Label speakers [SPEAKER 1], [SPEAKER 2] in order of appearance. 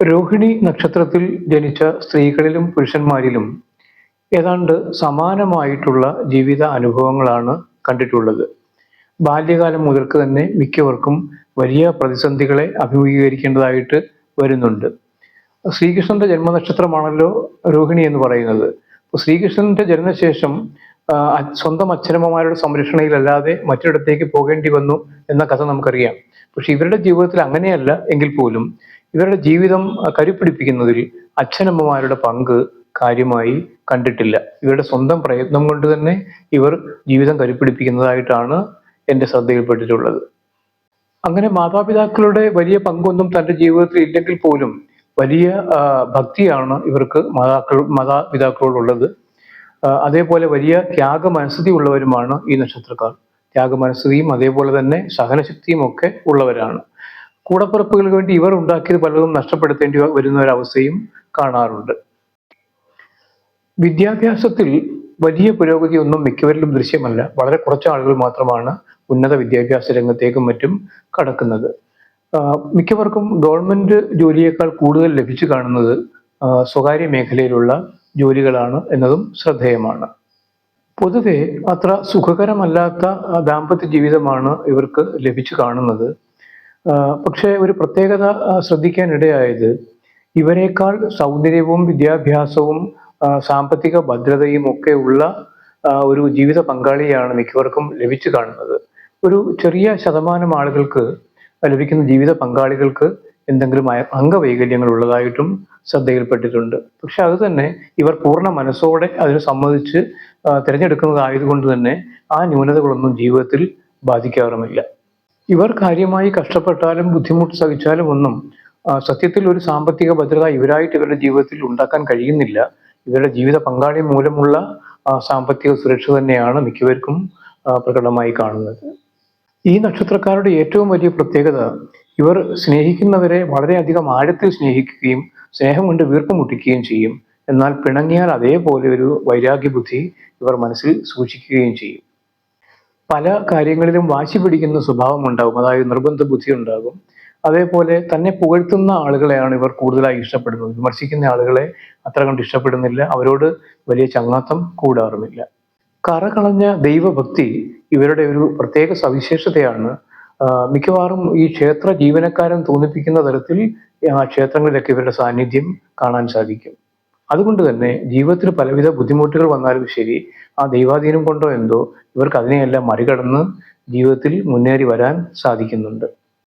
[SPEAKER 1] രോഹിണി നക്ഷത്രത്തിൽ ജനിച്ച സ്ത്രീകളിലും പുരുഷന്മാരിലും ഏതാണ്ട് സമാനമായിട്ടുള്ള ജീവിത അനുഭവങ്ങളാണ് കണ്ടിട്ടുള്ളത്. ബാല്യകാലം മുതൽക്ക് തന്നെ മിക്കവർക്കും വലിയ പ്രതിസന്ധികളെ അഭിമുഖീകരിക്കേണ്ടതായിട്ട് വരുന്നുണ്ട്. ശ്രീകൃഷ്ണന്റെ ജന്മനക്ഷത്രമാണല്ലോ രോഹിണി എന്ന് പറയുന്നത്. ശ്രീകൃഷ്ണന്റെ ജനനശേഷം സ്വന്തം അച്ഛനമ്മമാരുടെ സംരക്ഷണയിലല്ലാതെ മറ്റൊരിടത്തേക്ക് പോകേണ്ടി വന്നു എന്ന കഥ നമുക്കറിയാം. പക്ഷെ ഇവരുടെ ജീവിതത്തിൽ അങ്ങനെയല്ല എങ്കിൽ പോലും ഇവരുടെ ജീവിതം കരുപ്പിടിപ്പിക്കുന്നതിൽ അച്ഛനമ്മമാരുടെ പങ്ക് കാര്യമായി കണ്ടിട്ടില്ല. ഇവരുടെ സ്വന്തം പ്രയത്നം കൊണ്ട് തന്നെ ഇവർ ജീവിതം കരുപ്പിടിപ്പിക്കുന്നതായിട്ടാണ് എൻ്റെ ശ്രദ്ധയിൽപ്പെട്ടിട്ടുള്ളത്. അങ്ങനെ മാതാപിതാക്കളുടെ വലിയ പങ്കൊന്നും തൻ്റെ ജീവിതത്തിൽ ഇല്ലെങ്കിൽ പോലും വലിയ ഭക്തിയാണ് ഇവർക്ക് മാതാപിതാക്കളോടുള്ളത്. അതേപോലെ വലിയ ത്യാഗമനസ്ഥിതി ഉള്ളവരുമാണ് ഈ നക്ഷത്രക്കാർ. ത്യാഗമനസ്ഥിതിയും അതേപോലെ തന്നെ സഹനശക്തിയും ഒക്കെ ഉള്ളവരാണ്. കൂടപ്പിറപ്പുകൾക്ക് വേണ്ടി ഇവർ ഉണ്ടാക്കിയത് പലതും നഷ്ടപ്പെടുത്തേണ്ടി വരുന്ന ഒരവസ്ഥയും കാണാറുണ്ട്. വിദ്യാഭ്യാസത്തിൽ വലിയ പുരോഗതി ഒന്നും മിക്കവരിലും ദൃശ്യമല്ല. വളരെ കുറച്ച് ആളുകൾ മാത്രമാണ് ഉന്നത വിദ്യാഭ്യാസ രംഗത്തേക്കും മറ്റും കടക്കുന്നത്. മിക്കവർക്കും ഗവൺമെന്റ് ജോലിയേക്കാൾ കൂടുതൽ ലഭിച്ചു കാണുന്നത് സ്വകാര്യ മേഖലയിലുള്ള ജോലികളാണ് എന്നതും ശ്രദ്ധേയമാണ്. പൊതുവെ അത്ര സുഖകരമല്ലാത്ത ദാമ്പത്യ ജീവിതമാണ് ഇവർക്ക് ലഭിച്ചു കാണുന്നത്. പക്ഷേ ഒരു പ്രത്യേകത ശ്രദ്ധിക്കാനിടയായത് ഇവരെക്കാൾ സൗന്ദര്യവും വിദ്യാഭ്യാസവും സാമ്പത്തിക ഭദ്രതയും ഒക്കെ ഉള്ള ഒരു ജീവിത പങ്കാളിയാണ് മിക്കവർക്കും ലഭിച്ചു കാണുന്നത്. ഒരു ചെറിയ ശതമാനം ആളുകൾക്ക് ലഭിക്കുന്ന ജീവിത പങ്കാളികൾക്ക് എന്തെങ്കിലും അംഗവൈകല്യങ്ങൾ ഉള്ളതായിട്ടും ശ്രദ്ധയിൽപ്പെട്ടിട്ടുണ്ട്. പക്ഷെ അത് തന്നെ ഇവർ പൂർണ്ണ മനസ്സോടെ അതിന് സമ്മതിച്ച് തിരഞ്ഞെടുക്കുന്നതായതുകൊണ്ട് തന്നെ ആ ന്യൂനതകളൊന്നും ജീവിതത്തിൽ ബാധിക്കാറുമില്ല. ഇവർ കാര്യമായി കഷ്ടപ്പെട്ടാലും ബുദ്ധിമുട്ട് സഹിച്ചാലും ഒന്നും സത്യത്തിൽ ഒരു സാമ്പത്തിക ഭദ്രത ഇവരായിട്ട് ഇവരുടെ ജീവിതത്തിൽ ഉണ്ടാക്കാൻ കഴിയുന്നില്ല. ഇവരുടെ ജീവിത പങ്കാളി മൂലമുള്ള സാമ്പത്തിക സുരക്ഷ തന്നെയാണ് മിക്കവർക്കും പ്രകടമായി കാണുന്നത്. ഈ നക്ഷത്രക്കാരുടെ ഏറ്റവും വലിയ പ്രത്യേകത ഇവർ സ്നേഹിക്കുന്നവരെ വളരെയധികം ആഴത്തിൽ സ്നേഹിക്കുകയും സ്നേഹം കൊണ്ട് വീർപ്പ് മുട്ടിക്കുകയും ചെയ്യും. എന്നാൽ പിണങ്ങിയാൽ അതേപോലെ ഒരു വൈരാഗ്യ ബുദ്ധി ഇവർ മനസ്സിൽ സൂക്ഷിക്കുകയും ചെയ്യും. പല കാര്യങ്ങളിലും വാശി പിടിക്കുന്ന സ്വഭാവം ഉണ്ടാകും, അതായത് നിർബന്ധ ബുദ്ധി ഉണ്ടാകും. അതേപോലെ തന്നെ പുകഴ്ത്തുന്ന ആളുകളെയാണ് ഇവർ കൂടുതലായി ഇഷ്ടപ്പെടുന്നത്. വിമർശിക്കുന്ന ആളുകളെ അത്ര കണ്ട് ഇഷ്ടപ്പെടുന്നില്ല, അവരോട് വലിയ ചങ്ങാത്തം കൂടാറുമില്ല. കറകളഞ്ഞ ദൈവഭക്തി ഇവരുടെ ഒരു പ്രത്യേക സവിശേഷതയാണ്. മിക്കവാറും ഈ ക്ഷേത്ര ജീവനക്കാരൻ തോന്നിപ്പിക്കുന്ന തരത്തിൽ ക്ഷേത്രങ്ങളിലൊക്കെ ഇവരുടെ സാന്നിധ്യം കാണാൻ സാധിക്കും. അതുകൊണ്ട് തന്നെ ജീവിതത്തിൽ പലവിധ ബുദ്ധിമുട്ടുകൾ വന്നാലും ശരി, ആ ദൈവാധീനം കൊണ്ടോ എന്തോ ഇവർക്ക് അതിനെയെല്ലാം മറികടന്ന് ജീവിതത്തിൽ മുന്നേറി വരാൻ സാധിക്കുന്നുണ്ട്.